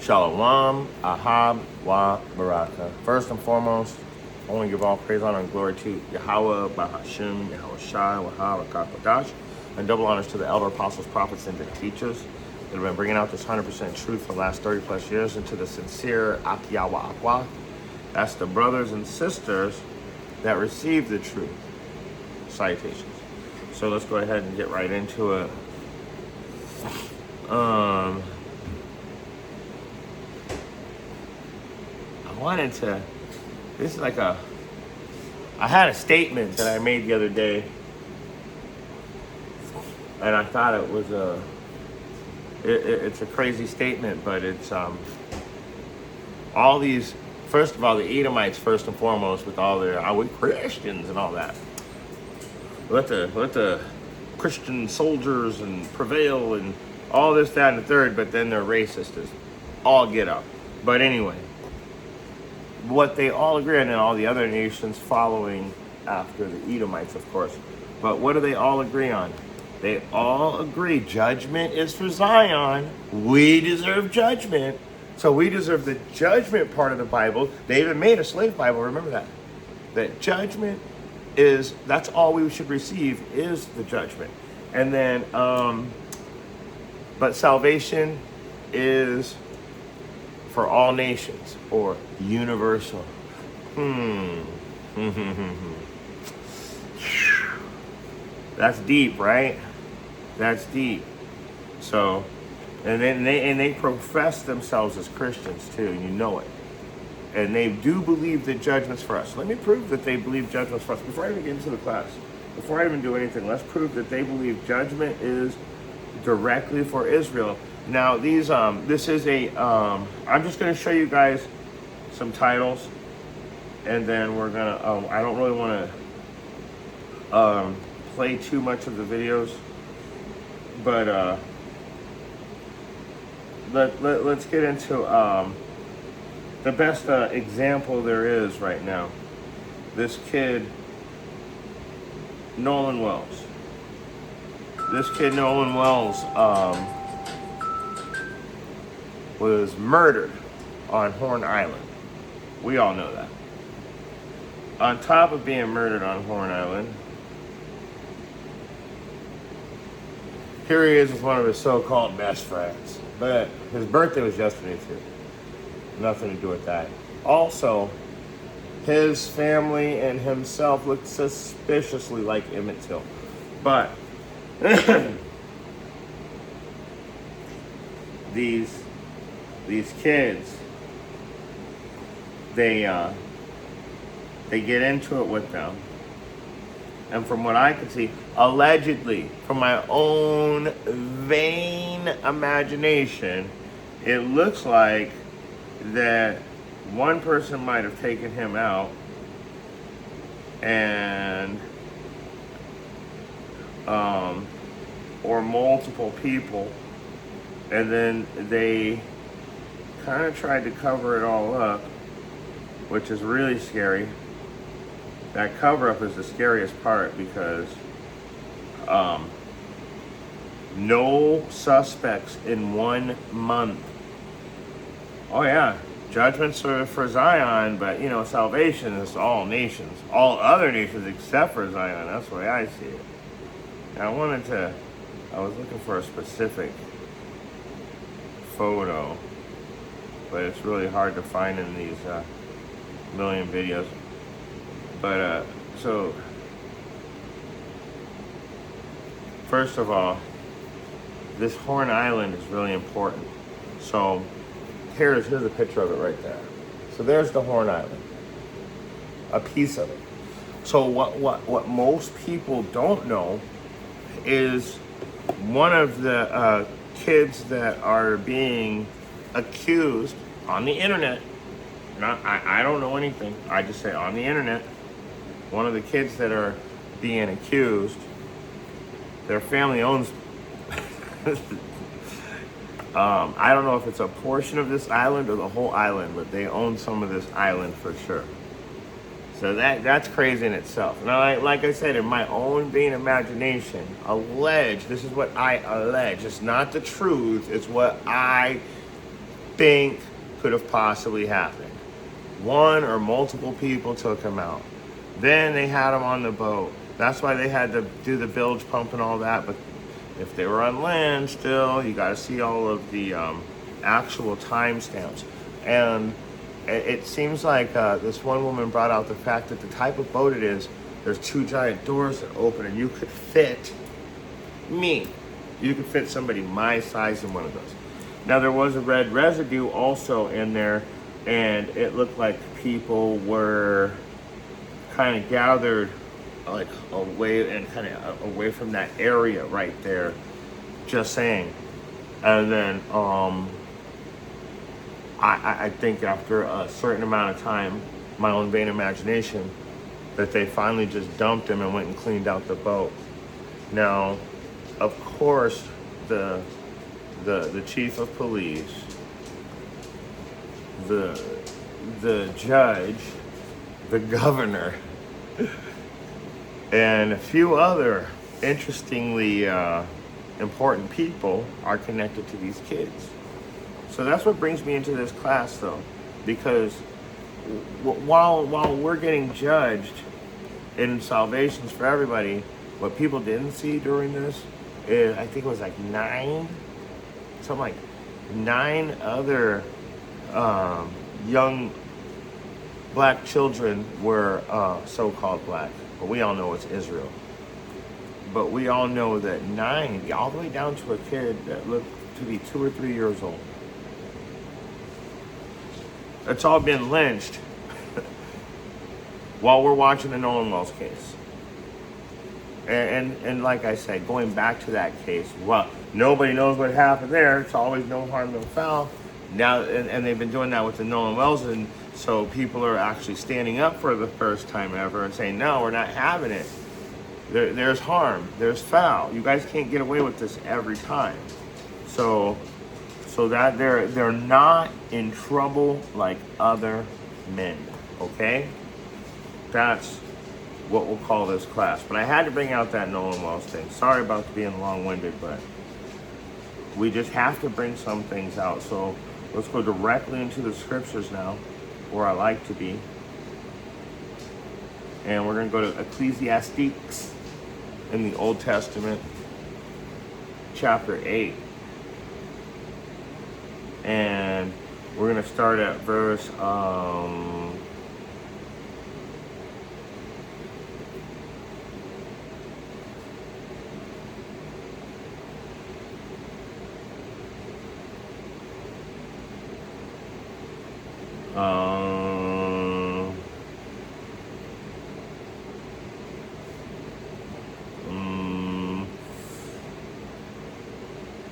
Shalom, Ahab, Wa Baraka. First and foremost, I want to give all praise, honor, and glory to Yahweh, Bahashim, Yahweh Shai, Wahab, Rakakadash, and double honors to the elder apostles, prophets, and the teachers that have been bringing out this 100% truth for the last 30 plus years, and to the sincere Akiyawa Akwa. That's the brothers and sisters that receive the truth. Citations. So let's go ahead and get right into it. I had a statement that I made the other day, and I thought it was it's a crazy statement, but it's all these, first of all, the Edomites, first and foremost, with all their, are we Christians and all that. Let the Christian soldiers and prevail and all this, that, and the third, but then they're racist as all get up. But anyway, what they all agree on, and all the other nations following after the Edomites, of course. But what do they all agree on? They all agree judgment is for Zion. We deserve judgment. So we deserve the judgment part of the Bible. They even made a slave Bible, remember that. That judgment is, that's all we should receive is the judgment. And then, but salvation is for all nations, or universal. That's deep, right? That's deep. So, and then they profess themselves as Christians too, and you know it. And they do believe that judgment's for us. Let me prove that they believe judgment's for us. Before I even get into the class, before I even do anything, let's prove that they believe judgment is directly for Israel. Now, these, this is a, I'm just going to show you guys some titles, and then we're going to, I don't really want to play too much of the videos, but let's get into the best example there is right now. This kid, Nolan Wells. This kid, Nolan Wells, was murdered on Horn Island. We all know that. On top of being murdered on Horn Island, here he is with one of his so-called best friends. But his birthday was yesterday too. Nothing to do with that. Also, his family and himself looked suspiciously like Emmett Till. But these kids, they get into it with them. And from what I could see, allegedly, from my own vain imagination, it looks like that one person might have taken him out, and or multiple people, and then they kind of tried to cover it all up, which is really scary. That cover up is the scariest part, because no suspects in 1 month. Oh yeah, judgment's for Zion, but you know, salvation is all nations, all other nations except for Zion. That's the way I see it. And I was looking for a specific photo, but it's really hard to find in these million videos. But so first of all, this Horn Island is really important. So here's a picture of it right there. So there's the Horn Island, a piece of it. So what most people don't know is one of the kids that are being accused on the internet. I don't know anything. I just say on the internet. One of the kids that are being accused, their family owns I don't know if it's a portion of this island or the whole island, but they own some of this island for sure. So that's crazy in itself. Now, like I said, in my own vain imagination, this is what I allege. It's not the truth. It's what I think could have possibly happened. One or multiple people took him out. Then they had him on the boat. That's why they had to do the bilge pump and all that. But if they were on land still, you got to see all of the actual timestamps. And it seems like this one woman brought out the fact that the type of boat it is, there's two giant doors that open, and you could fit me. You could fit somebody my size in one of those. Now, there was a red residue also in there, and it looked like people were kind of gathered like away and kind of away from that area right there. Just saying. And then I think after a certain amount of time, my own vain imagination, that they finally just dumped him and went and cleaned out the boat. Now, of course, the chief of police, the judge, the governor, and a few other interestingly important people are connected to these kids. So that's what brings me into this class, though, because while we're getting judged in salvations for everybody, what people didn't see during this is, I think it was like 9 other young black children were so-called black, but we all know it's Israel. But we all know that 9, all the way down to a kid that looked to be 2 or 3 years old, it's all been lynched while we're watching the Nolan Wells case. And like I said, going back to that case, well, nobody knows what happened there. It's always no harm, no foul. Now, and they've been doing that with the Nolan Wells, and so people are actually standing up for the first time ever and saying, no, we're not having it. There's harm, there's foul. You guys can't get away with this every time. So that they're not in trouble like other men, okay? That's what we'll call this class. But I had to bring out that Nolan Wells thing. Sorry about being long-winded, but we just have to bring some things out. So let's go directly into the scriptures now, where I like to be. And we're going to go to Ecclesiastes in the Old Testament, chapter 8. And we're going to start at verse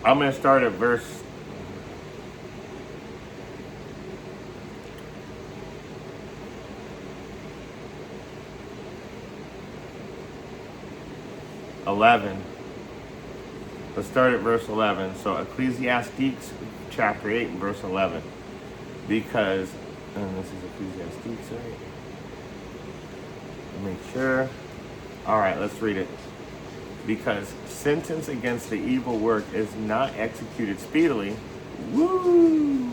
I'm going to start at verse 11. Let's start at verse 11. So Ecclesiastes chapter 8 and verse 11. Because, and this is Ecclesiastes, right? Make sure. All right, let's read it. Because sentence against the evil work is not executed speedily. Woo!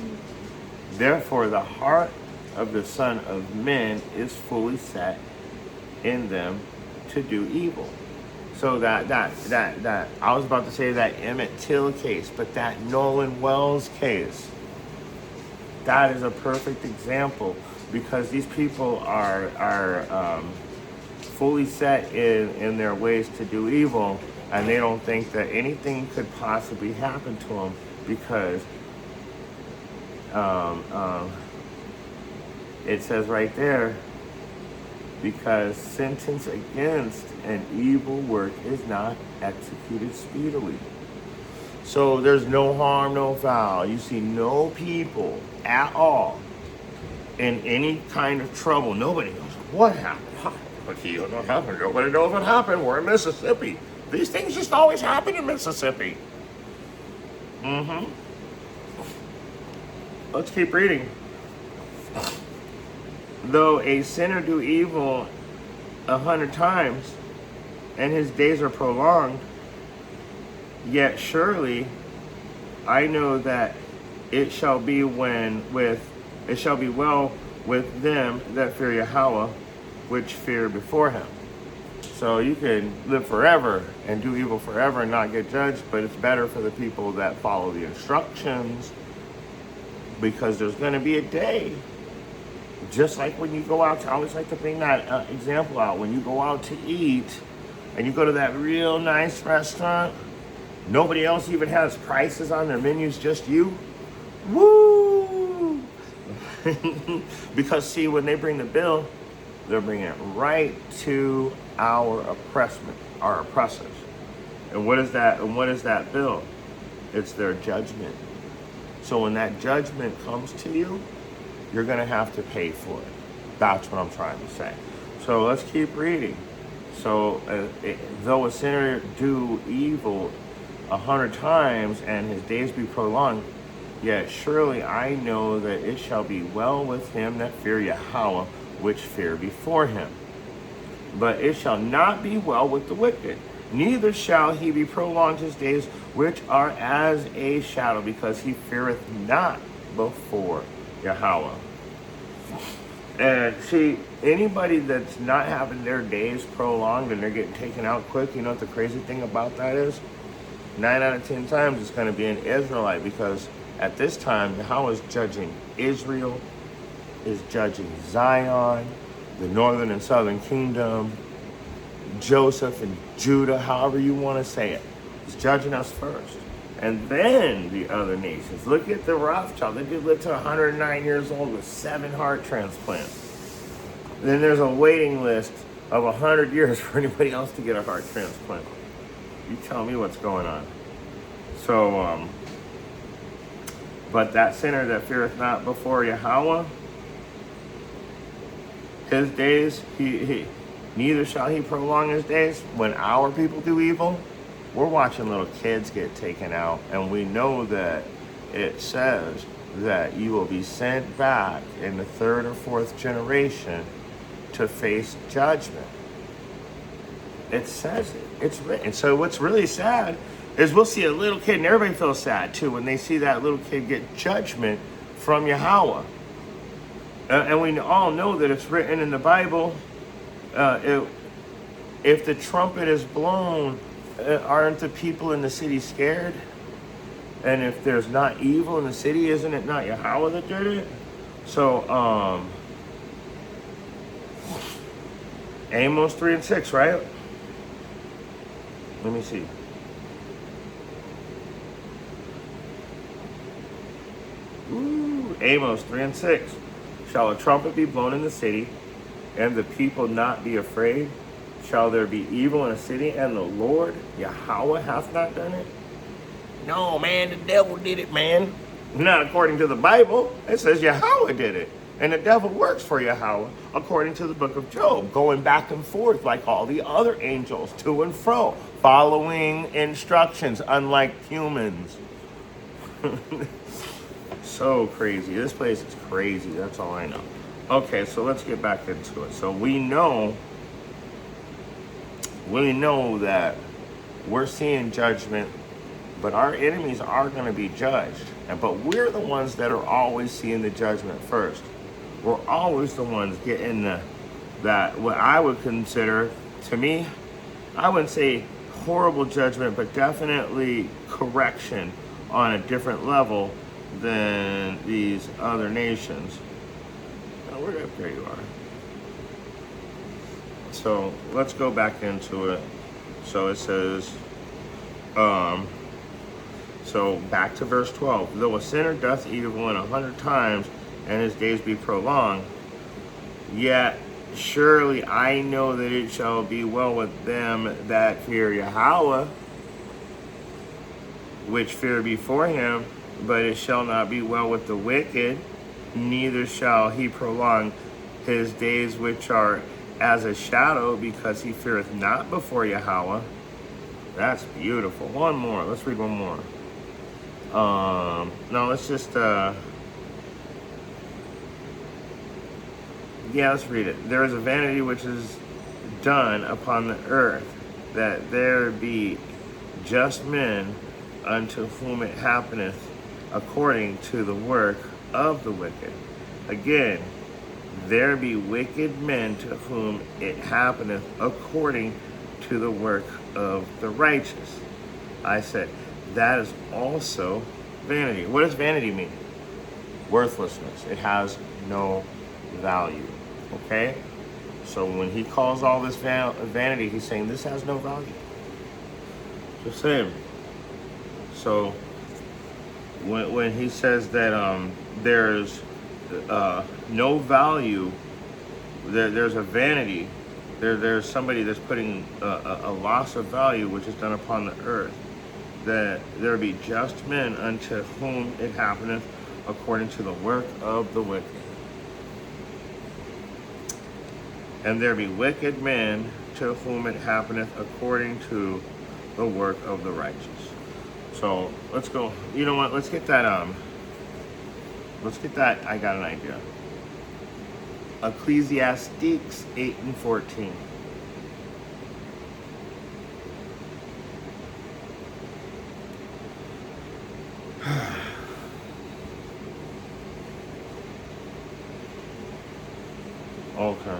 Therefore, the heart of the Son of Men is fully set in them to do evil. So that I was about to say that Emmett Till case, but that Nolan Wells case, that is a perfect example, because these people are fully set in their ways to do evil, and they don't think that anything could possibly happen to them, because it says right there, because sentence against an evil work is not executed speedily. So there's no harm, no foul. You see no people at all in any kind of trouble. Nobody knows what happened. What happened? Nobody knows what happened. We're in Mississippi. These things just always happen in Mississippi. Let's keep reading. Though a sinner do evil 100 times, and his days are prolonged, yet surely I know that it shall be it shall be well with them that fear Yahweh, which fear before him. So you can live forever and do evil forever and not get judged, but it's better for the people that follow the instructions, because there's going to be a day, just like when you go out to, I always like to bring that example out, when you go out to eat and you go to that real nice restaurant, nobody else even has prices on their menus, just you. Woo! Because see, when they bring the bill, they're bringing it right to our oppressors. And what is that? And what is that bill? It's their judgment. So when that judgment comes to you, you're going to have to pay for it. That's what I'm trying to say. So let's keep reading. So though a sinner do evil 100 times and his days be prolonged, yet surely I know that it shall be well with him that fear Yahweh, which fear before him. But it shall not be well with the wicked, neither shall he be prolonged his days, which are as a shadow, because he feareth not before Yahweh. And see, anybody that's not having their days prolonged and they're getting taken out quick, you know what the crazy thing about that is? 9 out of 10 times it's going to be an Israelite, because at this time, Yahweh is judging Israel, is judging Zion, the northern and southern kingdom, Joseph and Judah, however you want to say it. He's judging us first. And then the other nations. Look at the Rothschild. They did live to 109 years old with 7 heart transplants. Then there's a waiting list of 100 years for anybody else to get a heart transplant. You tell me what's going on. So, but that sinner that feareth not before Yahweh, his days, neither shall he prolong his days. When our people do evil, we're watching little kids get taken out, and we know that it says that you will be sent back in the 3rd or 4th generation to face judgment. It says it. It's written. So what's really sad is we'll see a little kid, and everybody feels sad too when they see that little kid get judgment from Yahweh. And we all know that it's written in the Bible, if the trumpet is blown, aren't the people in the city scared? And if there's not evil in the city, isn't it not Yahweh that did it? So, Amos 3 and 6, right? Let me see. Ooh, Amos 3 and 6. Shall a trumpet be blown in the city, and the people not be afraid? Shall there be evil in a city, and the Lord, Yahweh, hath not done it? No, man, the devil did it, man. Not according to the Bible. It says Yahweh did it. And the devil works for Yahweh, according to the book of Job, going back and forth like all the other angels, to and fro, following instructions, unlike humans. So crazy. This place is crazy. That's all I know. Okay, so let's get back into it. So we know that we're seeing judgment, but our enemies are going to be judged. But we're the ones that are always seeing the judgment first. We're always the ones getting that what I would consider, to me, I wouldn't say horrible judgment, but definitely correction on a different level than these other nations. Oh, there you are. So let's go back into it. So it says, so back to verse 12. Though a sinner doth evil 100 times, and his days be prolonged, yet surely I know that it shall be well with them that fear Yahweh, which fear before him. But it shall not be well with the wicked, neither shall he prolong his days, which are as a shadow, because he feareth not before Yahweh. That's beautiful. One more. Let's read one more. No, let's just, yeah, let's read it. There is a vanity which is done upon the earth, that there be just men unto whom it happeneth according to the work of the wicked. Again, there be wicked men to whom it happeneth according to the work of the righteous. I said, that is also vanity. What does vanity mean? Worthlessness. It has no value. Okay? So when he calls all this vanity, he's saying this has no value. Just saying. So when he says that there's no value, there's a vanity, there's somebody that's putting a loss of value which is done upon the earth, that there be just men unto whom it happeneth according to the work of the wicked. And there be wicked men to whom it happeneth according to the work of the righteous. So let's go. You know what? Let's get that. I got an idea. Ecclesiastes 8:14. Okay.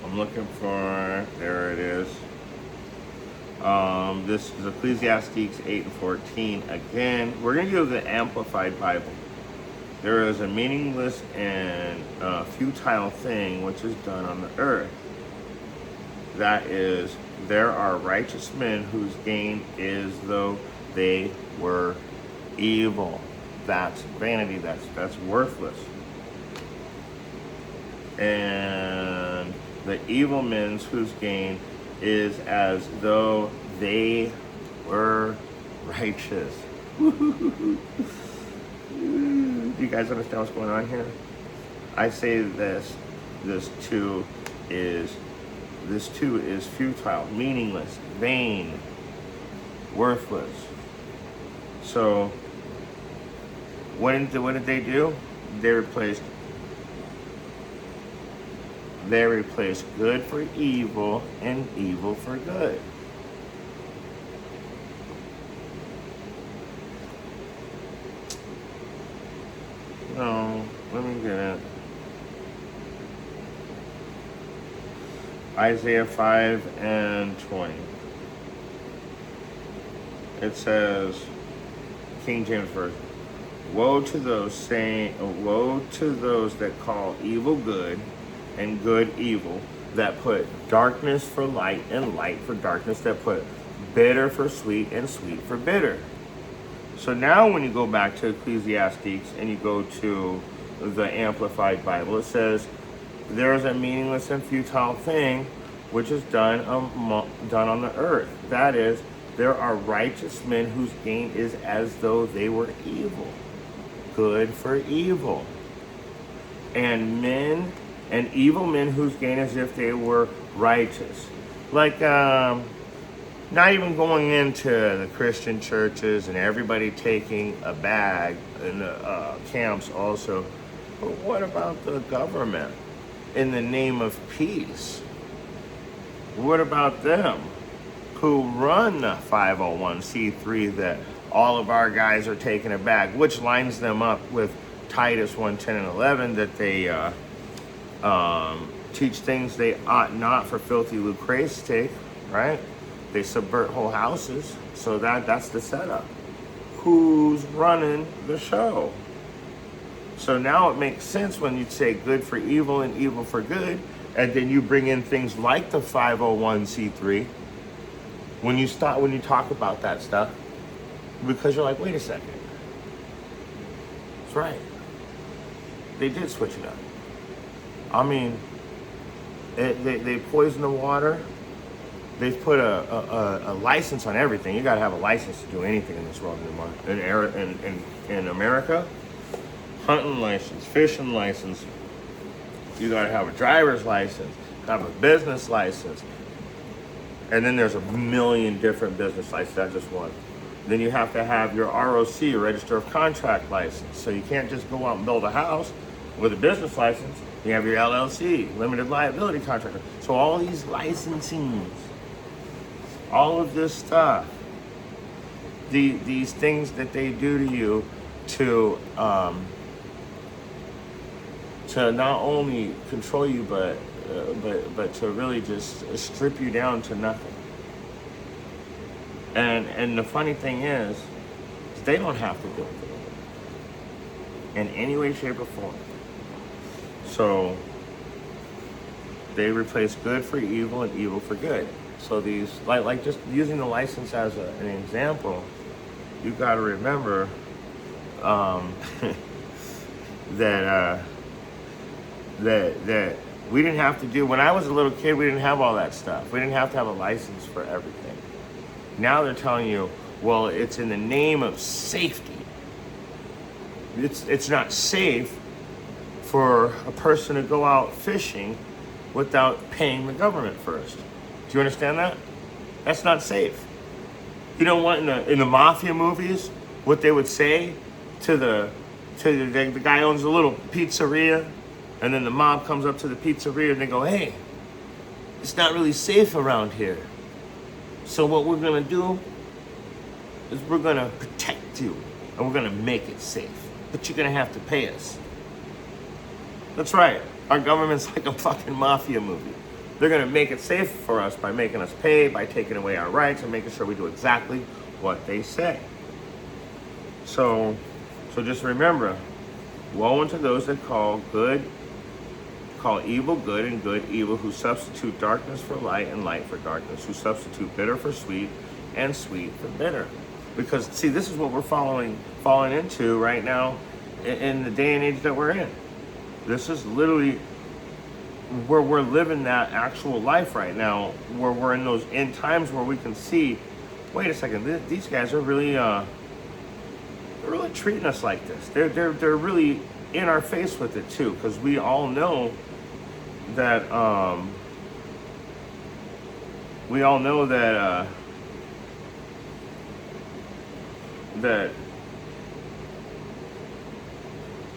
I'm looking for, there it is. This is Ecclesiastes 8:14. Again, we're going to go to the Amplified Bible. There is a meaningless and futile thing which is done on the earth. That is, there are righteous men whose gain is though they were evil. That's vanity. That's worthless. And the evil men's whose gain is as though they were righteous. Do you guys understand what's going on here? I say this too is futile, meaningless, vain, worthless. So what did they do? They replaced good for evil and evil for good. No, let me get it. Isaiah 5:20. It says, King James Version, woe to those that call evil good and good evil, that put darkness for light and light for darkness, that put bitter for sweet and sweet for bitter. So now when you go back to Ecclesiastes and you go to the Amplified Bible, it says, there is a meaningless and futile thing which is done on the earth. That is, there are righteous men whose gain is as though they were evil. Good for evil. And evil men whose gain as if they were righteous. Like, not even going into the Christian churches and everybody taking a bag in the camps also. But what about the government in the name of peace? What about them who run the 501c3 that all of our guys are taking a bag, which lines them up with Titus 1:10 and 11, that they teach things they ought not for filthy lucre's sake, right? They subvert whole houses. So that's the setup. Who's running the show? So now it makes sense when you say good for evil and evil for good, and then you bring in things like the 501c3 when you talk about that stuff, because you're like, wait a second. That's right. They did switch it up. I mean, they poison the water. They've put a license on everything. You got to have a license to do anything in this world anymore. In America, hunting license, fishing license. You got to have a driver's license, have a business license. And then there's a million different business licenses, not just one. Then you have to have your ROC, Register of Contract license. So you can't just go out and build a house. With a business license, you have your LLC, limited liability contractor. So all these licensings, all of this stuff, these things that they do to you to not only control you, but to really just strip you down to nothing. And the funny thing is, they don't have to do it in any way, shape, or form. So they replace good for evil and evil for good. So these, like just using the license as an example, you got to remember that we didn't have to do, when I was a little kid, we didn't have all that stuff. We didn't have to have a license for everything. Now they're telling you, well, it's in the name of safety. It's not safe for a person to go out fishing without paying the government first. Do you understand that? That's not safe. You know what, in the mafia movies, what they would say to the guy who owns a little pizzeria, and then the mob comes up to the pizzeria and they go, hey, it's not really safe around here. So what we're gonna do is we're gonna protect you and we're gonna make it safe. But you're gonna have to pay us. That's right. Our government's like a fucking mafia movie. They're gonna make it safe for us by making us pay, by taking away our rights and making sure we do exactly what they say. So just remember, woe unto those that call evil good and good evil, who substitute darkness for light and light for darkness, who substitute bitter for sweet and sweet for bitter. Because see, this is what we're falling into right now in the day and age that we're in. This is literally where we're living that actual life right now, where we're in those end times where we can see, wait a second, these guys are really they're really treating us like this. They're really in our face with it too, because we all know that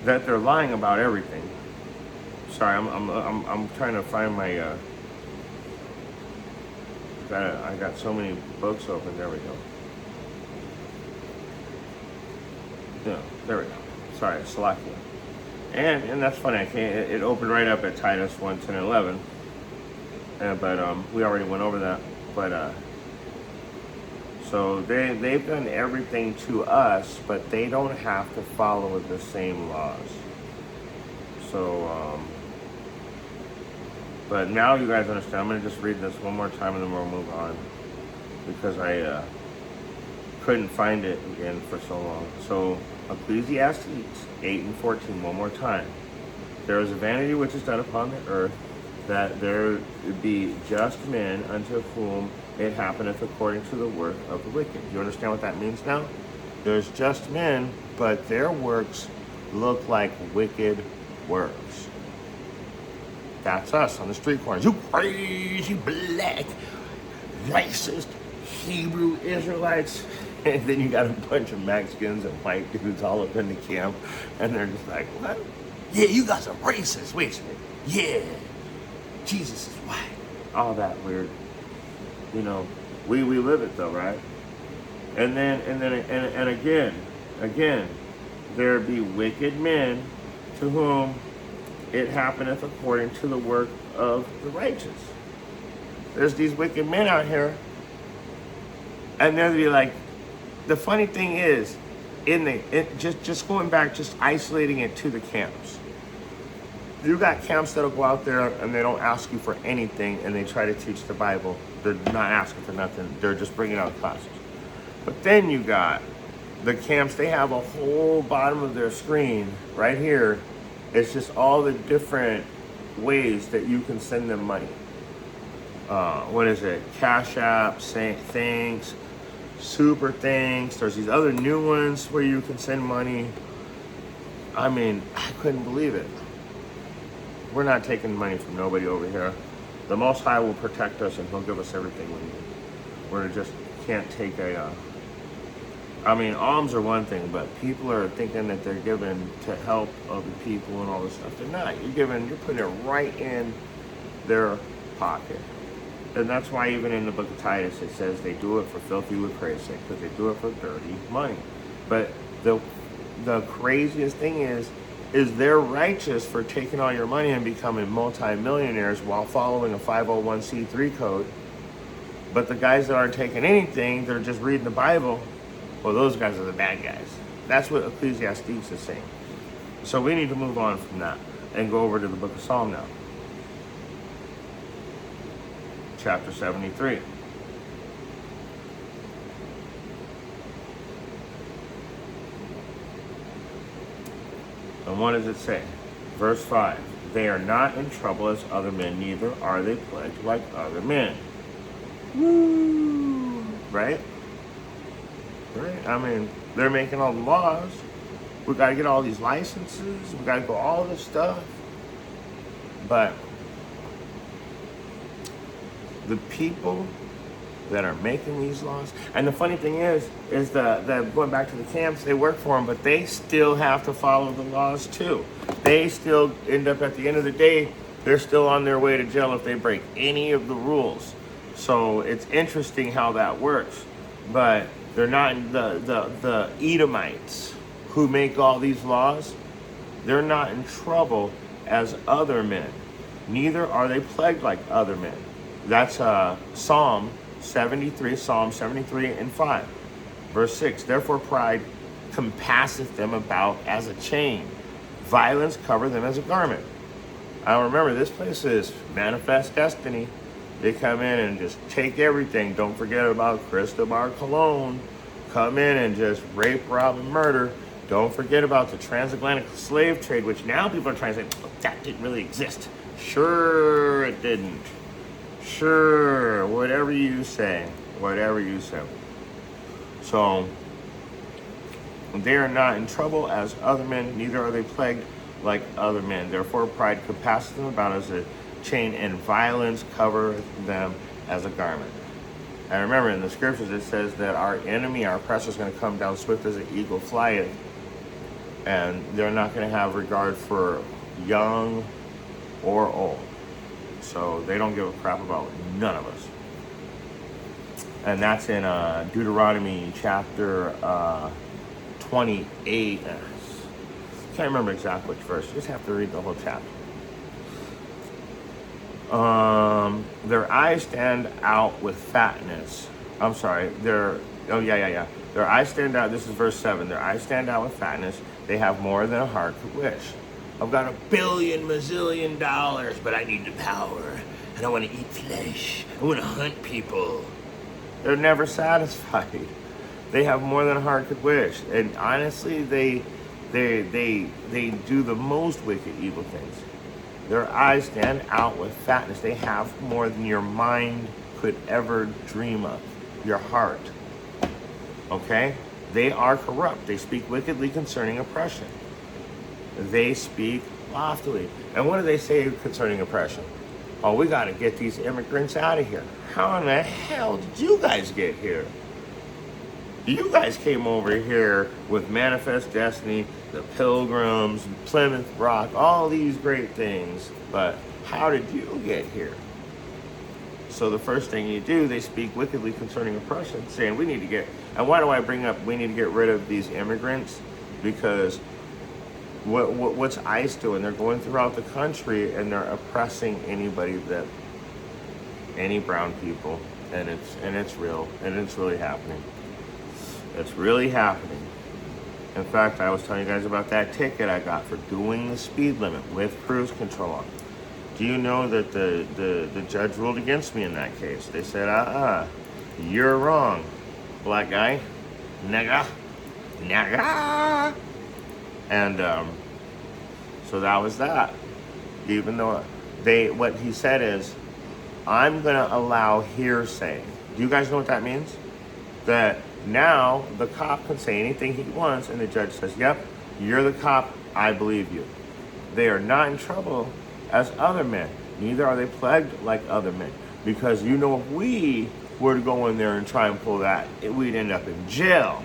that they're lying about everything. Sorry, I'm trying to find my I got so many books open. There we go. Yeah, there we go. Sorry, Salakia. And that's funny. I can't. It opened right up at Titus 1:10-11. But we already went over that. But so they've done everything to us, but they don't have to follow the same laws. So but now you guys understand. I'm gonna just read this one more time and then we'll move on, because I couldn't find it again for so long. So Ecclesiastes 8:14, one more time. There is a vanity which is done upon the earth, that there be just men unto whom it happeneth according to the work of the wicked. Do you understand what that means now? There's just men, but their works look like wicked works. That's us on the street corners. You crazy black racist Hebrew Israelites. And then you got a bunch of Mexicans and white dudes all up in the camp, and they're just like, what? Yeah, you guys are racist. Wait a minute. Yeah, Jesus is white. All that weird. You know, we live it though, right? And again, there be wicked men to whom it happeneth according to the work of the righteous. There's these wicked men out here, and they'll be like, the funny thing is, just going back, just isolating it to the camps. You got camps that'll go out there and they don't ask you for anything, and they try to teach the Bible. They're not asking for nothing. They're just bringing out classes. But then you got the camps. They have a whole bottom of their screen right here. It's just all the different ways that you can send them money. What is it? Cash App, thanks. Super Thanks. There's these other new ones where you can send money. I mean, I couldn't believe it. We're not taking money from nobody over here. The Most High will protect us and He'll give us everything we need. We just can't take I mean, alms are one thing, but people are thinking that they're giving to help other people and all this stuff. They're not. You're putting it right in their pocket. And that's why even in the book of Titus, it says they do it for filthy lucre's sake, because they do it for dirty money. But the craziest thing is they're righteous for taking all your money and becoming multimillionaires while following a 501c3 code. But the guys that aren't taking anything, they're just reading the Bible, well, those guys are the bad guys. That's what Ecclesiastes is saying. So we need to move on from that and go over to the book of Psalm now. Chapter 73. And what does it say? Verse 5. They are not in trouble as other men, neither are they plagued like other men. Woo! Right? Right? I mean, they're making all the laws. We got to get all these licenses. We got to go all this stuff. But the people that are making these laws, and the funny thing is that going back to the camps, they work for them, but they still have to follow the laws too. They still end up at the end of the day, they're still on their way to jail if they break any of the rules. So it's interesting how that works. But they're not the Edomites who make all these laws. They're not in trouble as other men. Neither are they plagued like other men. That's Psalm 73 and 5. Verse 6, therefore pride compasseth them about as a chain. Violence cover them as a garment. I remember this place is Manifest Destiny. They come in and just take everything. Don't forget about Cristobal Colon. Come in and just rape, rob, and murder. Don't forget about the transatlantic slave trade, which now people are trying to say, oh, that didn't really exist. Sure, it didn't. Sure, whatever you say. Whatever you say. So, they are not in trouble as other men, neither are they plagued like other men. Therefore, pride compasseth them about as a chain, and violence cover them as a garment. And remember, in the scriptures, it says that our enemy, our oppressor, is going to come down swift as an eagle flieth. And they're not going to have regard for young or old. So they don't give a crap about none of us. And that's in Deuteronomy chapter 28. Can't remember exactly which verse. You just have to read the whole chapter. Their eyes stand out with fatness. I'm sorry. Their eyes stand out. This is verse 7. Their eyes stand out with fatness. They have more than a heart could wish. I've got $1 billion mazillion, but I need the power. And I want to eat flesh. I want to hunt people. They're never satisfied. They have more than a heart could wish. And honestly, they do the most wicked evil things. Their eyes stand out with fatness. They have more than your mind could ever dream of. Your heart. Okay? They are corrupt. They speak wickedly concerning oppression. They speak loftily. And what do they say concerning oppression? Oh, we got to get these immigrants out of here. How in the hell did you guys get here? You guys came over here with Manifest Destiny, the Pilgrims, Plymouth Rock, all these great things. But how did you get here? So the first thing you do, they speak wickedly concerning oppression, saying we need to get, and why do I bring up we need to get rid of these immigrants? Because what's ICE doing? They're going throughout the country and they're oppressing any brown people, and it's real, and it's really happening. It's really happening. In fact, I was telling you guys about that ticket I got for doing the speed limit with cruise control on. Do you know that the judge ruled against me in that case? They said, you're wrong, black guy, nigga. And so that was that. Even though what he said is, I'm going to allow hearsay. Do you guys know what that means? That now the cop can say anything he wants, and the judge says, yep, you're the cop, I believe you. They are not in trouble as other men, neither are they plagued like other men. Because if we were to go in there and try and pull that, we'd end up in jail.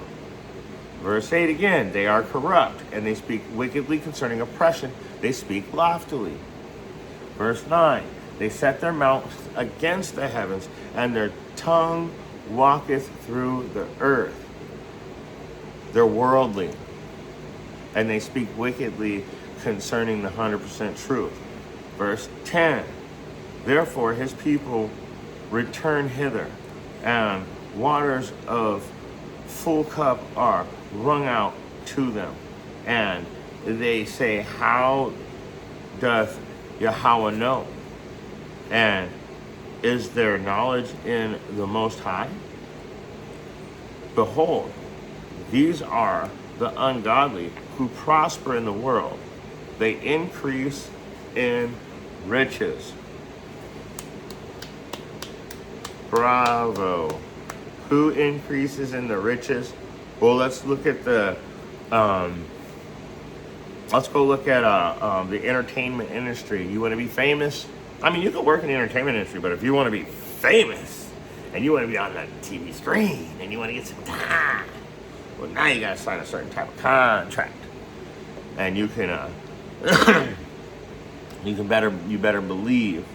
Verse 8 again, they are corrupt, and they speak wickedly concerning oppression. They speak loftily. Verse 9, they set their mouths against the heavens, and their tongue walketh through the earth. They're worldly, and they speak wickedly concerning the 100% truth. Verse 10, therefore his people return hither, and waters of full cup are wrung out to them. And they say, how doth Yahweh know? And is there knowledge in the Most High? Behold, these are the ungodly who prosper in the world. They increase in riches. Bravo. Who increases in the riches? Well, let's look at the let's go look at the entertainment industry. You want to be famous? I mean, you can work in the entertainment industry, but if you want to be famous and you want to be on the TV screen and you want to get some time, well, now you got to sign a certain type of contract, and you can you better believe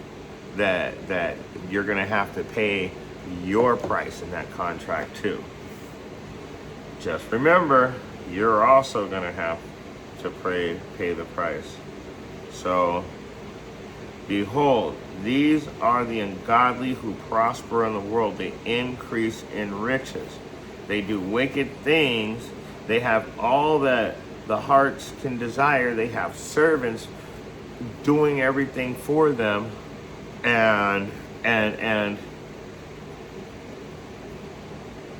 that you're going to have to pay your price in that contract too. Just remember, you're also going to have to pay the price. So, behold, these are the ungodly who prosper in the world. They increase in riches. They do wicked things. They have all that the hearts can desire. They have servants doing everything for them, and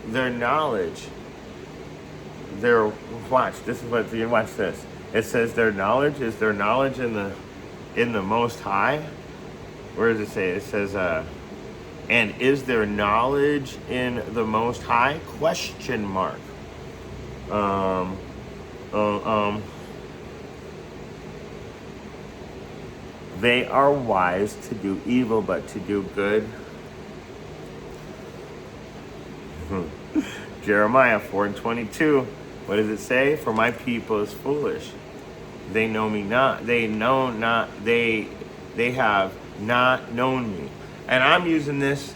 their knowledge, watch this. It says their knowledge is their knowledge in the Most High. Where does it say? It says, and is there knowledge in the Most High? Question mark. They are wise to do evil, but to do good. Jeremiah 4:22. What does it say? For my people is foolish. They know me not. They have not known me. And I'm using this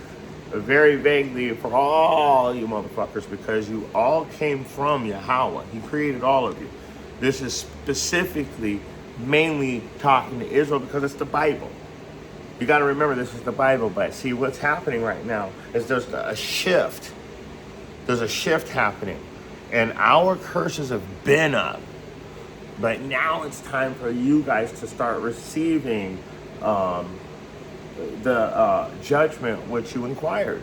very vaguely for all you motherfuckers, because you all came from Yahweh. He created all of you. This is specifically mainly talking to Israel because it's the Bible. You got to remember, this is the Bible. But see, what's happening right now is there's a shift. There's a shift happening. And our curses have been up. But now it's time for you guys to start receiving the judgment which you inquired.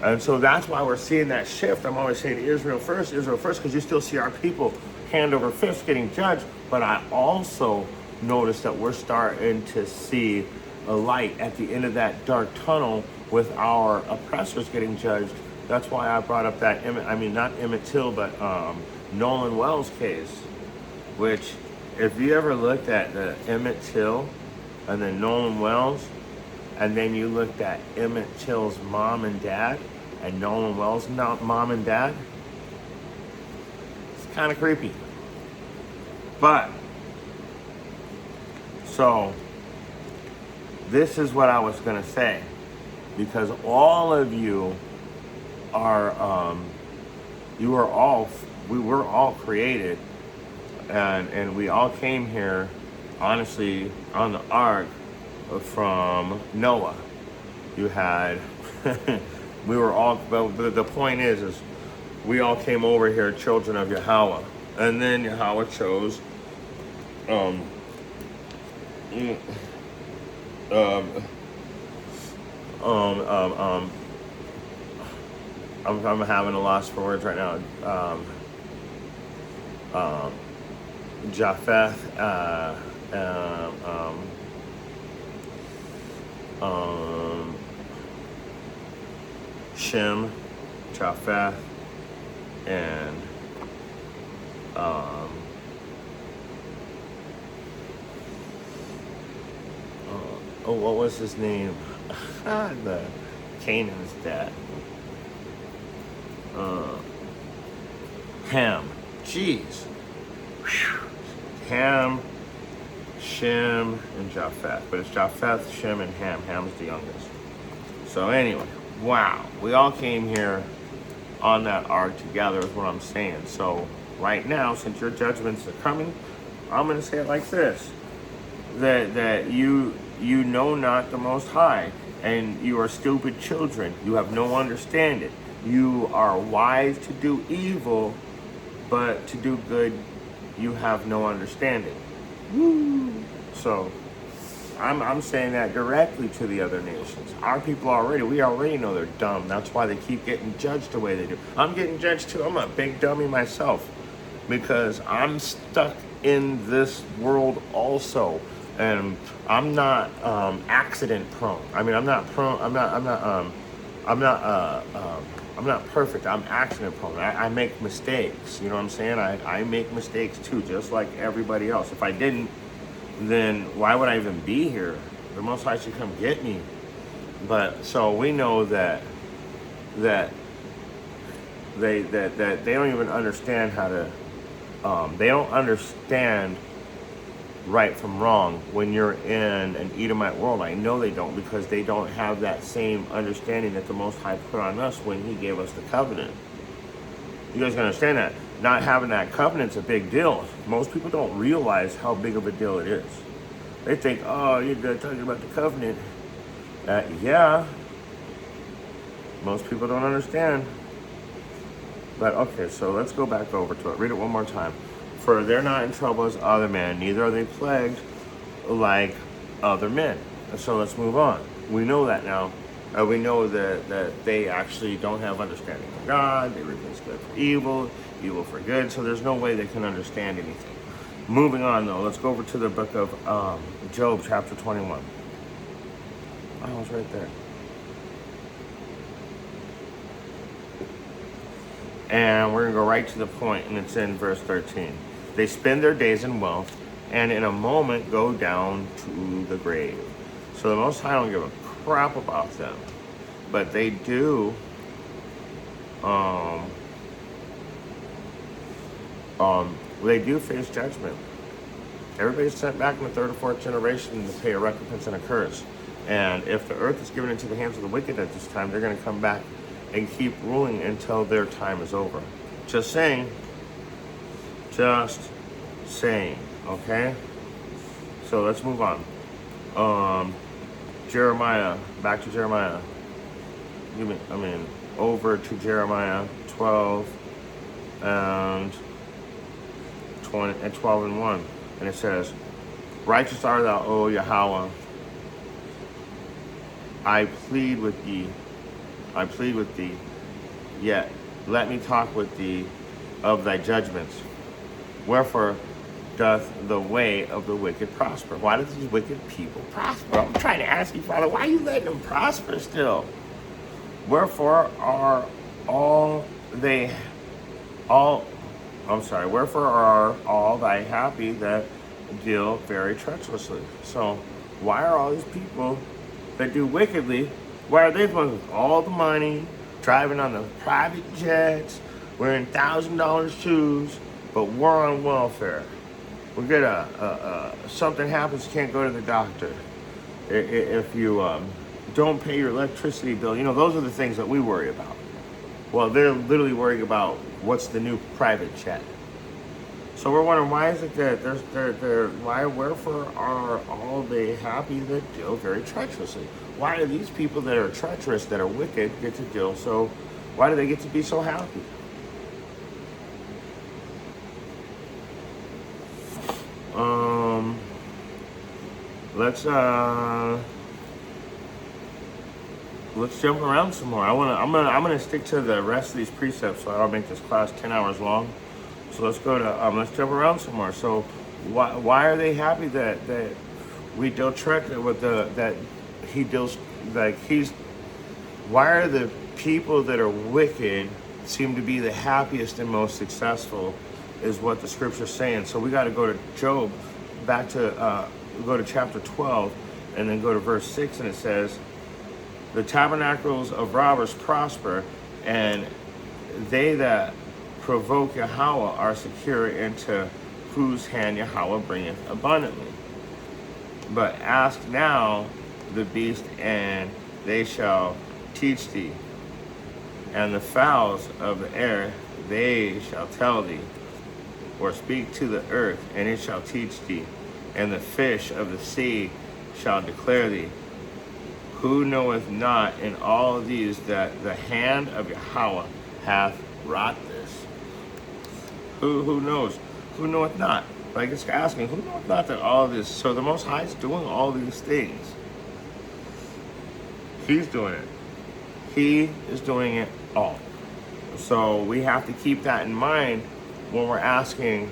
And so that's why we're seeing that shift. I'm always saying Israel first, because you still see our people hand over fist getting judged. But I also notice that we're starting to see a light at the end of that dark tunnel with our oppressors getting judged. That's why I brought up that, not Emmett Till, but Nolan Wells case, which, if you ever looked at the Emmett Till and then Nolan Wells, and then you looked at Emmett Till's mom and dad and Nolan Wells' mom and dad, it's kind of creepy. But, so, this is what I was going to say, because all of you are, we were all created, and we all came here, honestly, on the ark from Noah. You had, we were all, but the point is we all came over here children of Yahweh, and then Yahweh chose, I'm having a loss for words right now. Japheth, Shem, Japheth, and what was his name? The Canaan's dad. Ham. Jeez. Ham, Shem, and Japheth. But it's Japheth, Shem, and Ham. Ham's the youngest. So anyway, wow. We all came here on that ark together is what I'm saying. So right now, since your judgments are coming, I'm going to say it like this. That you know not the Most High, and you are stupid children. You have no understanding. You are wise to do evil, but to do good, you have no understanding. Woo. So I'm saying that directly to the other nations. Our people we already know they're dumb. That's why they keep getting judged the way they do. I'm getting judged too. I'm a big dummy myself because I'm stuck in this world also. And I'm not accident prone. I mean, I'm not perfect. I'm accident prone. I make mistakes. You know what I'm saying? I make mistakes too, just like everybody else. If I didn't, then why would I even be here? The Most High should come get me. But so we know that they don't even understand how to. They don't understand right from wrong when you're in an Edomite world. I know they don't, because they don't have that same understanding that the Most High put on us when He gave us the covenant. You guys can understand that. Not having that covenant's a big deal. Most people don't realize how big of a deal it is. They think, oh, you're talking about the covenant. Yeah. Most people don't understand. But okay, so let's go back over to it. Read it one more time. For they're not in trouble as other men, neither are they plagued like other men. And so let's move on. We know that now. We know that they actually don't have understanding of God. They replace good for evil, evil for good. So there's no way they can understand anything. Moving on, though, let's go over to the book of Job, chapter 21. Oh, it's right there. And we're going to go right to the point, and it's in verse 13. They spend their days in wealth, and in a moment go down to the grave. So the Most High don't give a crap about them. But they do they do face judgment. Everybody's sent back in the third or fourth generation to pay a recompense and a curse. And if the earth is given into the hands of the wicked at this time, they're going to come back and keep ruling until their time is over. Just saying. Just saying. Okay? So let's move on. Jeremiah. Back to Jeremiah. Over to Jeremiah 12 and 20 and 12 and 1. And it says, righteous art thou, O Yahweh. I plead with thee, yet let me talk with thee of thy judgments. Wherefore doth the way of the wicked prosper? Why do these wicked people prosper? I'm trying to ask you, Father, why are you letting them prosper still? Wherefore are all thy happy that deal very treacherously? So why are all these people that do wickedly, why are they the ones with all the money, driving on the private jets, wearing $1,000 shoes, but we're on welfare? We get something happens, you can't go to the doctor. If you don't pay your electricity bill, those are the things that we worry about. Well, they're literally worrying about what's the new private jet. So we're wondering, why is it that wherefore are all they happy that deal very treacherously? Why do these people that are treacherous, that are wicked, get to deal so? Why do they get to be so happy? Let's jump around some more. I'm gonna stick to the rest of these precepts so I don't make this class 10 hours long. So let's go to let's jump around some more. So why are they happy that we deal treachery with that he deals like he's? Why are the people that are wicked seem to be the happiest and most successful? Is what the scripture's saying. So we got to go to Job, back to go to chapter 12, and then go to verse 6, and it says, the tabernacles of robbers prosper, and they that provoke Yahweh are secure, into whose hand Yahweh bringeth abundantly. But ask now the beast, and they shall teach thee, and the fowls of the air, they shall tell thee, or speak to the earth, and it shall teach thee, and the fish of the sea shall declare thee. Who knoweth not in all these that the hand of Yahweh hath wrought this? Who knows? Who knoweth not? Like it's asking, who knoweth not that all this? So the Most High is doing all these things. He's doing it. He is doing it all. So we have to keep that in mind when we're asking,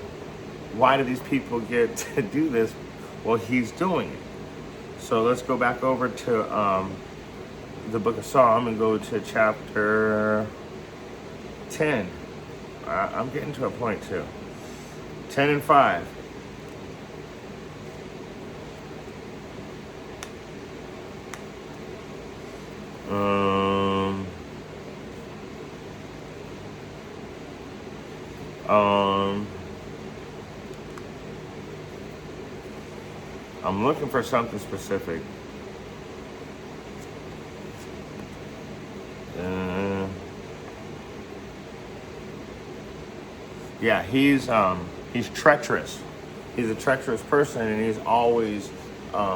why do these people get to do this? Well, he's doing it. So let's go back over to the book of Psalm and go to chapter 10. I'm getting to a point too. 10 and 5. I'm looking for something specific. Yeah, he's treacherous. He's a treacherous person, and he's always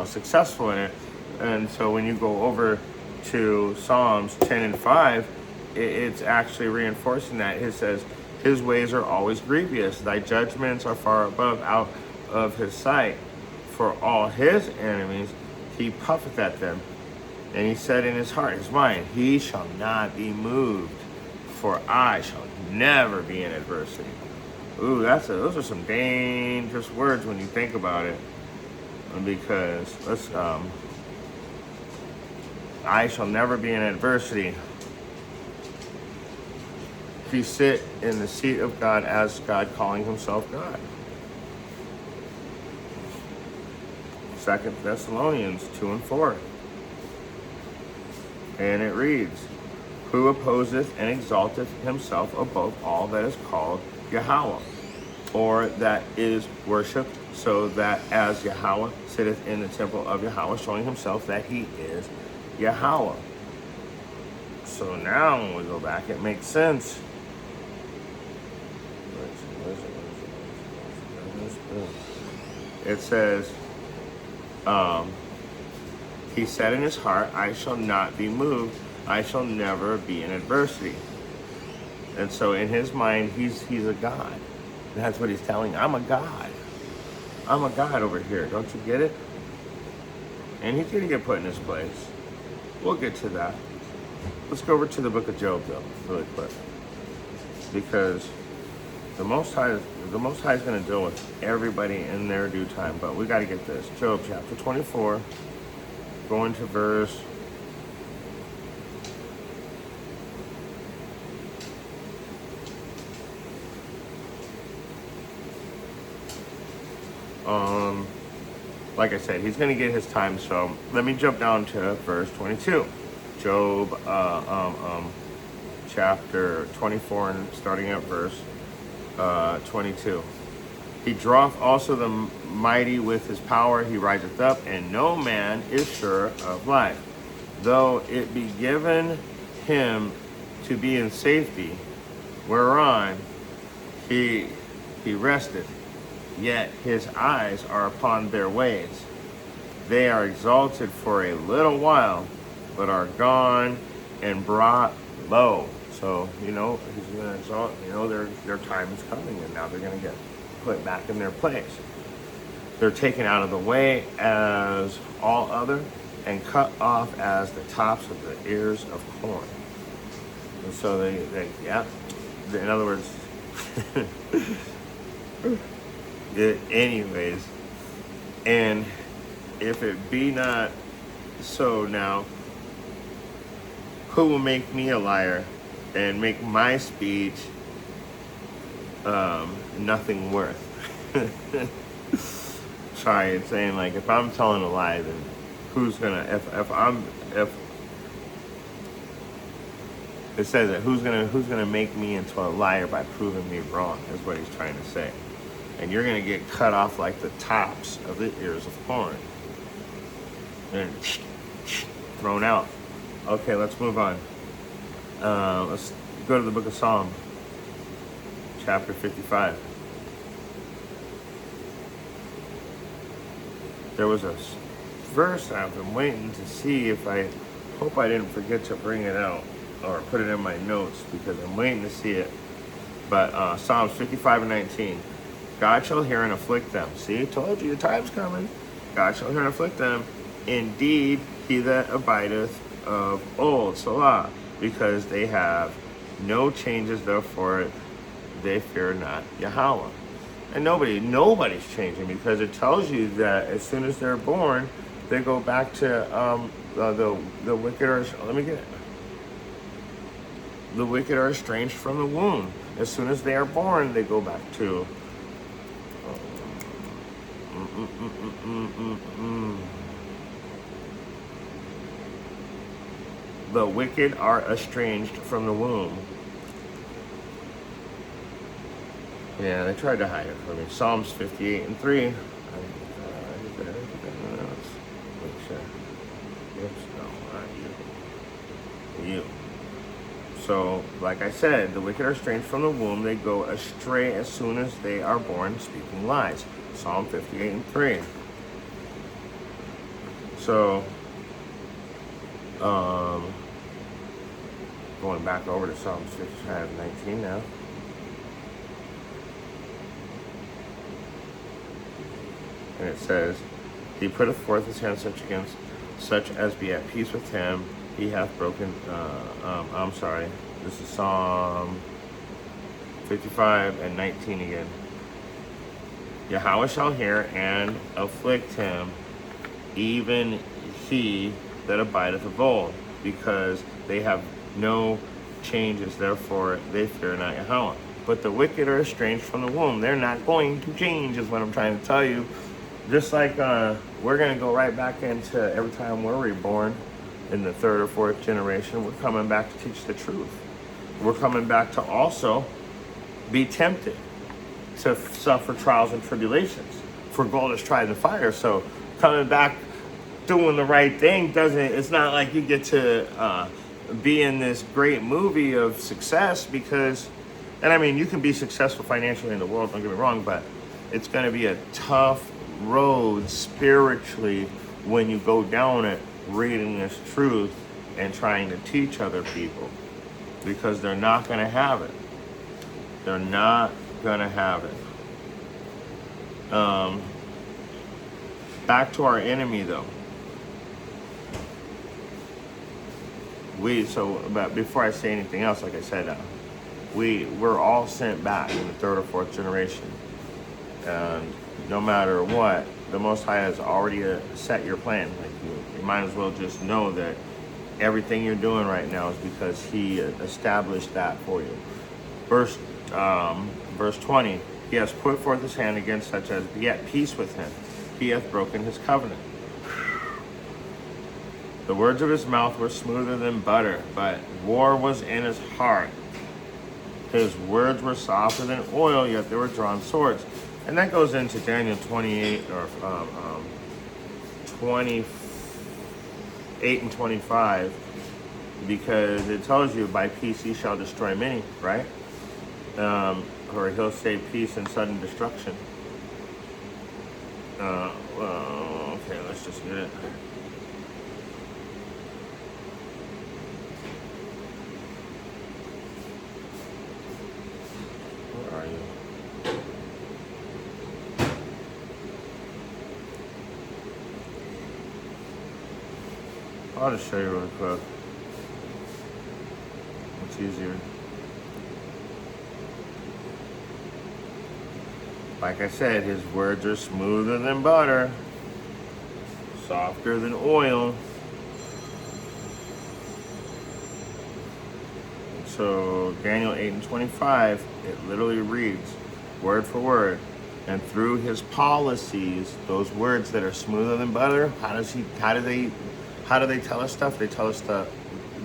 successful in it. And so when you go over to Psalms 10 and 5, it's actually reinforcing that. It says, his ways are always grievous. Thy judgments are far above out of his sight. For all his enemies, he puffeth at them. And he said in his heart, his mind, he shall not be moved, for I shall never be in adversity. Ooh, those are some dangerous words when you think about it. Because I shall never be in adversity. He sit in the seat of God as God, calling himself God. 2 Thessalonians 2 and 4. And it reads, who opposeth and exalteth himself above all that is called Yahweh, or that is worshipped, so that as Yahweh sitteth in the temple of Yahweh, showing himself that he is Yahweh. So now when we go back, it makes sense. It says, he said in his heart, I shall not be moved. I shall never be in adversity. And so in his mind, he's a God. And that's what he's telling. I'm a God. I'm a God over here. Don't you get it? And he's going to get put in his place. We'll get to that. Let's go over to the book of Job, though, really quick. Because the Most High is going to deal with everybody in their due time. But we got to get this. Job chapter 24, going to verse 1. Like I said, he's going to get his time. So let me jump down to verse 22. Job chapter 24 and starting at verse 22. He draweth also the mighty with his power. He riseth up, and no man is sure of life. Though it be given him to be in safety, whereon he resteth, yet his eyes are upon their ways. They are exalted for a little while, but are gone and brought low. So, he's going to exalt, their time is coming, and now they're going to get put back in their place. They're taken out of the way as all other, and cut off as the tops of the ears of corn. And so they in other words, anyways, and if it be not so now, who will make me a liar and make my speech nothing worth? Sorry, it's saying like if I'm telling a lie, then who's gonna? It says that who's gonna make me into a liar by proving me wrong is what he's trying to say. And you're gonna get cut off like the tops of the ears of corn. And thrown out. Okay, let's move on. Let's go to the book of Psalm, chapter 55. There was a verse I've been waiting to see if I hope I didn't forget to bring it out or put it in my notes because I'm waiting to see it. But Psalms 55:19. God shall hear and afflict them. See, told you the time's coming. God shall hear and afflict them. Indeed, he that abideth of old, Salah, because they have no changes, therefore they fear not Yahweh. And nobody's changing because it tells you that as soon as they're born, they go back to the wicked are. Let me get it. The wicked are estranged from the womb. As soon as they are born, they go back to. The wicked are estranged from the womb. Yeah, they tried to hide it from me. Psalms 58:3. Make sure. Oops, no, not you. You. So, like I said, the wicked are estranged from the womb. They go astray as soon as they are born, speaking lies. Psalm 58:3. So, going back over to Psalms 55:19 now. And it says, he putteth forth his hand such as be at peace with him. He hath broken, this is Psalm 55:19 again. Yahweh shall hear and afflict him, even he that abideth of old, because they have no changes, therefore they fear not Yahweh. But the wicked are estranged from the womb. They're not going to change, is what I'm trying to tell you. Just like we're going to go right back into every time we're reborn in the third or fourth generation, we're coming back to teach the truth. We're coming back to also be tempted to suffer trials and tribulations. For gold is tried in the fire. So coming back, doing the right thing it's not like you get to be in this great movie of success because, and I mean, you can be successful financially in the world, don't get me wrong, but it's going to be a tough road spiritually when you go down it reading this truth and trying to teach other people, because they're not going to have it. They're not going to have it. Back to our enemy though. But before I say anything else, like I said, we're all sent back in the third or fourth generation. And no matter what, the Most High has already set your plan. Like you might as well just know that everything you're doing right now is because He established that for you. Verse 20, He has put forth His hand against such as be at peace with Him. He hath broken His covenant. The words of His mouth were smoother than butter, but war was in His heart. His words were softer than oil, yet they were drawn swords. And that goes into Daniel 28 or 28 and 25, because it tells you by peace He shall destroy many, right? Or He'll say peace and sudden destruction. Okay, let's just get it. Where are you? I'll just show you really quick. It's easier. Like I said, His words are smoother than butter, softer than oil. So Daniel 8 and 25, it literally reads word for word. And through His policies, those words that are smoother than butter, how do they tell us stuff? They tell us stuff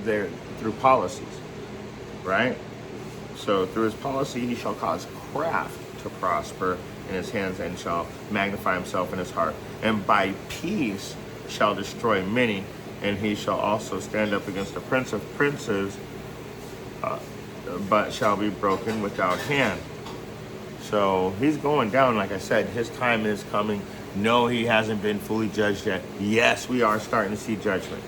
through policies. right? So through his policy, he shall cause craft to prosper in his hands and shall magnify himself in his heart. And by peace shall destroy many, and he shall also stand up against the prince of princes, but shall be broken without hand. So he's going down, like I said, his time is coming. No, he hasn't been fully judged yet. Yes, we are starting to see judgment.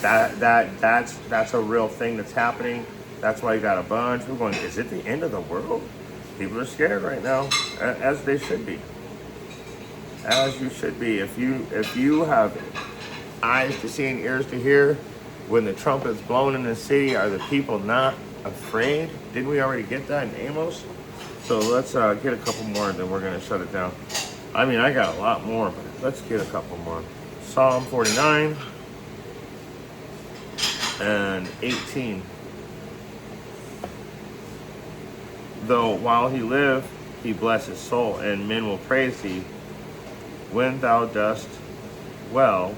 That's a real thing that's happening. That's why you got a bunch. We're going, is it the end of the world? People are scared right now, as they should be. As you should be. If you have eyes to see and ears to hear, when the trumpet's blown in the city, are the people not afraid? Didn't we already get that in Amos? So let's get a couple more, and then we're going to shut it down. I mean, I got a lot more, but let's get a couple more. Psalm 49 and 18. Though while he live, he bless his soul, and men will praise thee. When thou dost well,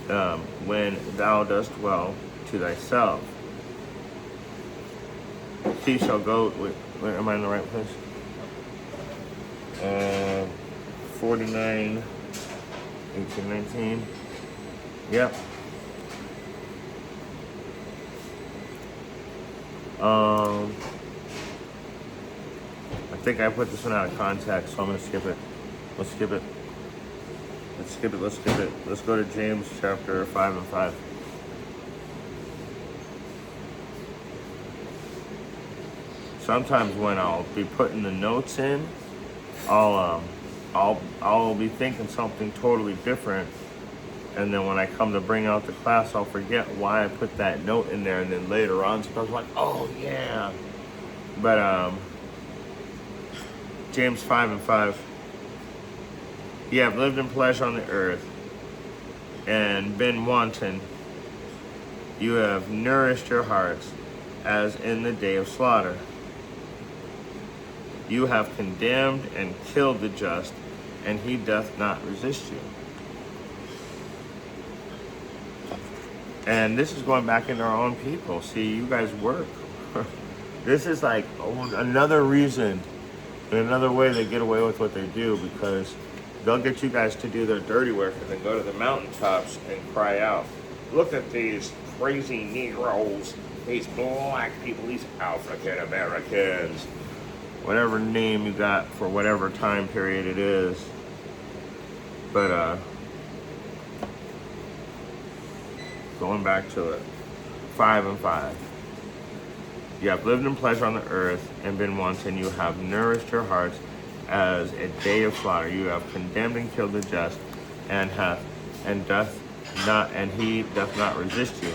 to thyself. He shall go. Wait, am I in the right place? 49, 18, 19. Yep. I think I put this one out of context, so I'm going to skip it. Let's skip it. Let's go to James chapter 5 and 5. Sometimes when I'll be putting the notes in, I'll be thinking something totally different, and then when I come to bring out the class, I'll forget why I put that note in there, and then later on, so I was like, oh yeah. But James 5 and 5. Ye have lived in pleasure on the earth, and been wanton. You have nourished your hearts, as in the day of slaughter. You have condemned and killed the just, and he doth not resist you. And this is going back into our own people. See, you guys work. This is like another reason, another way they get away with what they do, because they'll get you guys to do their dirty work and then go to the mountaintops and cry out, look at these crazy Negroes, these black people, these African Americans, whatever name you got for whatever time period it is. But going back to it, 5 and 5. You have lived in pleasure on the earth and been wanton. You have nourished your hearts as a day of slaughter. You have condemned and killed the just, and he doth not resist you.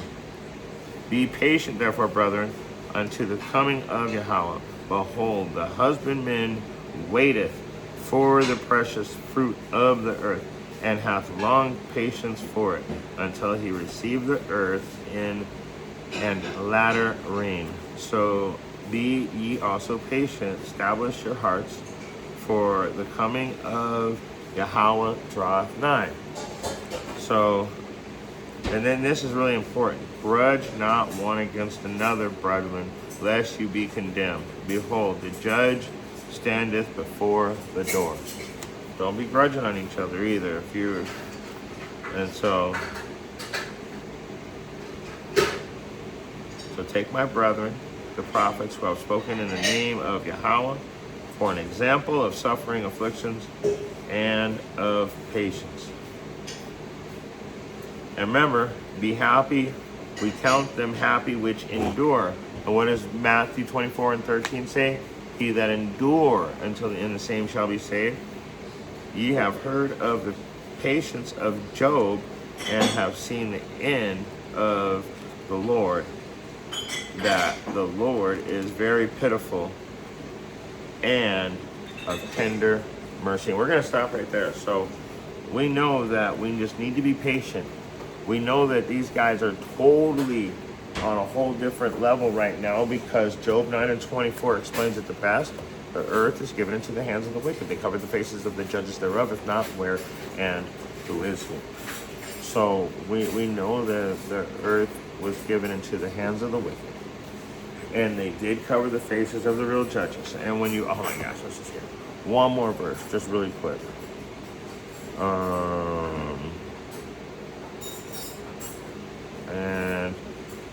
Be patient, therefore, brethren, unto the coming of Yahweh. Behold, the husbandman waiteth for the precious fruit of the earth, and hath long patience for it, until he receive the earth in and latter rain. So be ye also patient, establish your hearts, for the coming of Yahweh draweth nigh. So, and then this is really important. Grudge not one against another, brethren, lest you be condemned. Behold, the judge standeth before the door. Don't be grudging on each other either. So take my brethren, the prophets who have spoken in the name of Yahweh, for an example of suffering, afflictions, and of patience. And remember, be happy. We count them happy which endure. And what does Matthew 24 and 13 say? He that endure until the end, the same shall be saved. Ye have heard of the patience of Job, and have seen the end of the Lord, that the Lord is very pitiful and of tender mercy. And we're going to stop right there. So we know that we just need to be patient. We know that these guys are totally on a whole different level right now, because Job 9 and 24 explains it the best. The earth is given into the hands of the wicked. They cover the faces of the judges thereof, if not, where and who is he? So we know that the earth was given into the hands of the wicked. And they did cover the faces of the real judges. And when you, oh my gosh, let's just get one more verse, just really quick. And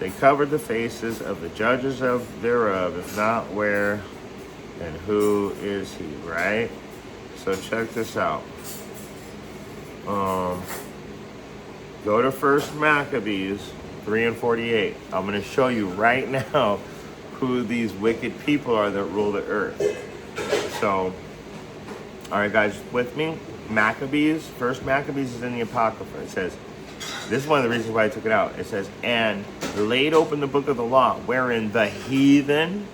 they covered the faces of the judges of thereof, if not where and who is he, right? So check this out. Go to First Maccabees 3 and 48. I'm going to show you right now who these wicked people are that rule the earth. So, all right, guys, with me? Maccabees, First Maccabees is in the Apocrypha. It says, this is one of the reasons why I took it out. It says, and laid open the book of the law, wherein the heathen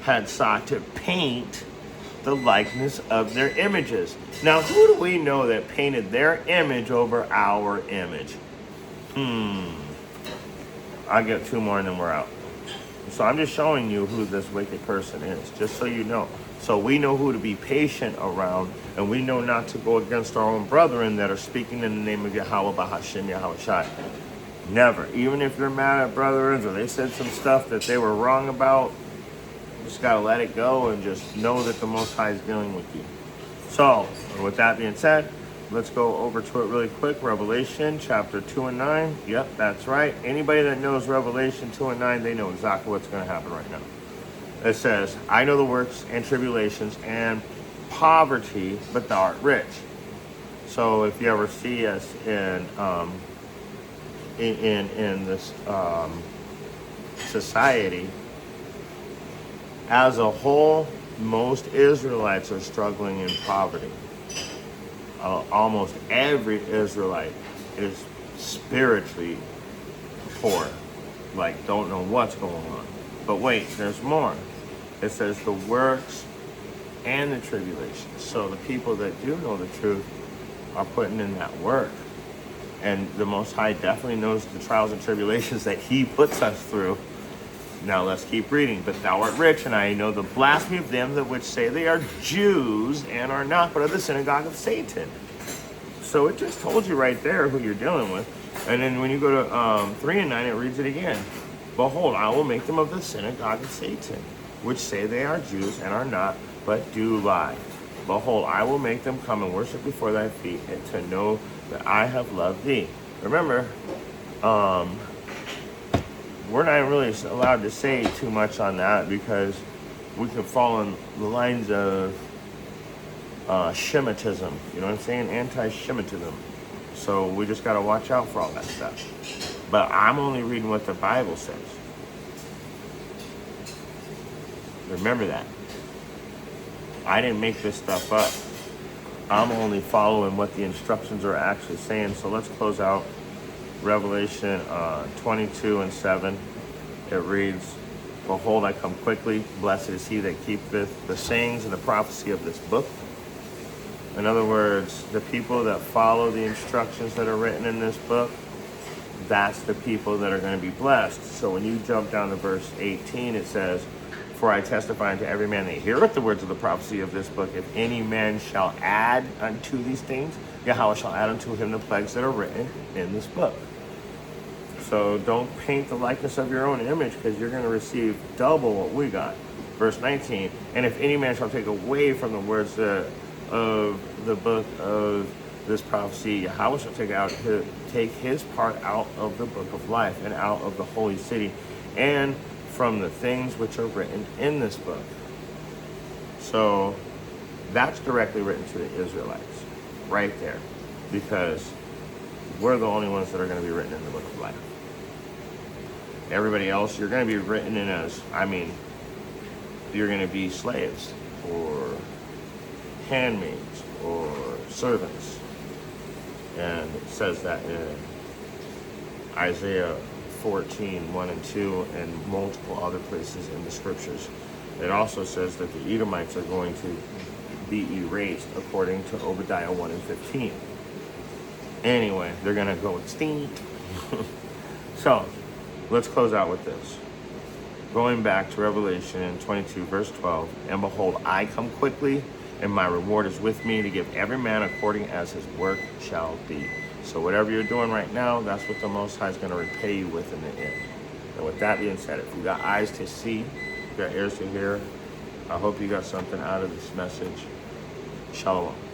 had sought to paint the likeness of their images. Now, who do we know that painted their image over our image? I'll get two more and then we're out. So I'm just showing you who this wicked person is, just so you know. So we know who to be patient around, and we know not to go against our own brethren that are speaking in the name of Yahweh Bahashem Yahweh Shai. Never. Even if you're mad at brethren or they said some stuff that they were wrong about, you just got to let it go and just know that the Most High is dealing with you. So, with that being said, let's go over to it really quick. Revelation chapter 2 and 9. Yep, that's right. Anybody that knows Revelation 2 and 9, they know exactly what's going to happen right now. It says, I know the works and tribulations and poverty, but thou art rich. So if you ever see us in this society, as a whole, most Israelites are struggling in poverty. Almost every Israelite is spiritually poor, like don't know what's going on. But wait, there's more. It says the works and the tribulations. So the people that do know the truth are putting in that work. And the Most High definitely knows the trials and tribulations that he puts us through. Now let's keep reading. But thou art rich, and I know the blasphemy of them that which say they are Jews and are not, but of the synagogue of Satan. So it just told you right there who you're dealing with. And then when you go to 3 and 9, it reads it again. Behold, I will make them of the synagogue of Satan, which say they are Jews and are not, but do lie. Behold, I will make them come and worship before thy feet, and to know that I have loved thee. Remember, we're not really allowed to say too much on that because we could fall in the lines of Shemitism. You know what I'm saying? Anti-Shemitism. So we just got to watch out for all that stuff. But I'm only reading what the Bible says. Remember that. I didn't make this stuff up. I'm only following what the instructions are actually saying. So let's close out Revelation 22 and 7. It reads, Behold, I come quickly. Blessed is he that keepeth the sayings and the prophecy of this book. In other words, the people that follow the instructions that are written in this book, that's the people that are going to be blessed. So when you jump down to verse 18, it says, For I testify unto every man that heareth the words of the prophecy of this book, if any man shall add unto these things, Yahweh shall add unto him the plagues that are written in this book. So don't paint the likeness of your own image, because you're going to receive double what we got. Verse 19, And if any man shall take away from the words of the book of this prophecy, Yahweh shall take his part out of the book of life and out of the holy city and from the things which are written in this book. So that's directly written to the Israelites right there, because we're the only ones that are going to be written in the book of life. Everybody else, you're going to be written in as, you're going to be slaves or handmaids or servants. And it says that in Isaiah 14, 1 and 2, and multiple other places in the scriptures. It also says that the Edomites are going to be erased according to Obadiah 1 and 15. Anyway, they're going to go extinct. So, let's close out with this. Going back to Revelation 22, verse 12, And behold, I come quickly, and my reward is with me to give every man according as his work shall be. So whatever you're doing right now, that's what the Most High is going to repay you with in the end. And with that being said, if you got eyes to see, you got ears to hear, I hope you got something out of this message. Shalom.